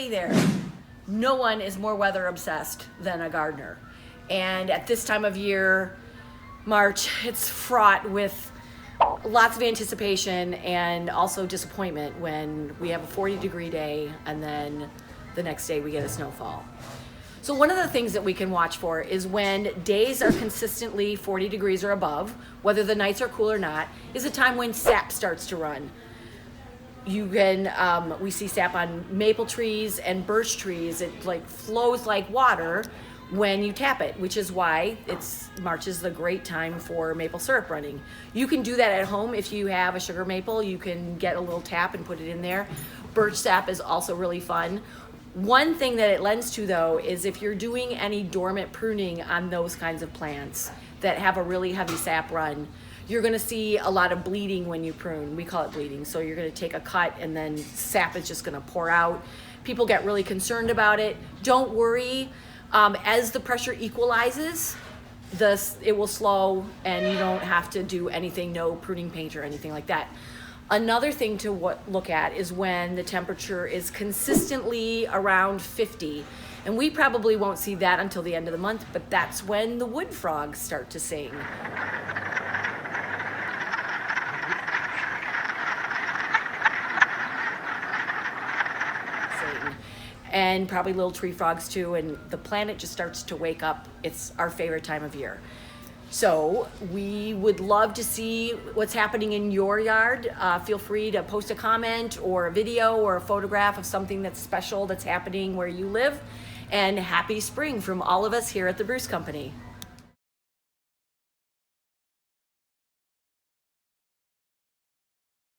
stay there. No one is more weather obsessed than a gardener. And at this time of year, March, it's fraught with lots of anticipation and also disappointment when we have a 40-degree day and then the next day we get a snowfall. So one of the things that we can watch for is when days are consistently 40 degrees or above, whether the nights are cool or not, is a time when sap starts to run. You can, we see sap on maple trees and birch trees. It like flows like water when you tap it, which is why March is the great time for maple syrup running. You can do that at home if you have a sugar maple. You can get a little tap and put it in there. Birch sap is also really fun. One thing that it lends to though is if you're doing any dormant pruning on those kinds of plants that have a really heavy sap run, you're gonna see a lot of bleeding when you prune. We call it bleeding. So you're gonna take a cut and then sap is just gonna pour out. People get really concerned about it. Don't worry, as the pressure equalizes, it will slow and you don't have to do anything, no pruning paint or anything like that. Another thing to look at is when the temperature is consistently around 50. And we probably won't see that until the end of the month, but that's when the wood frogs start to sing. And probably little tree frogs too, and the planet just starts to wake up. It's our favorite time of year. So we would love to see what's happening in your yard. Feel free to post a comment or a video or a photograph of something that's special that's happening where you live. And happy spring from all of us here at the Bruce Company.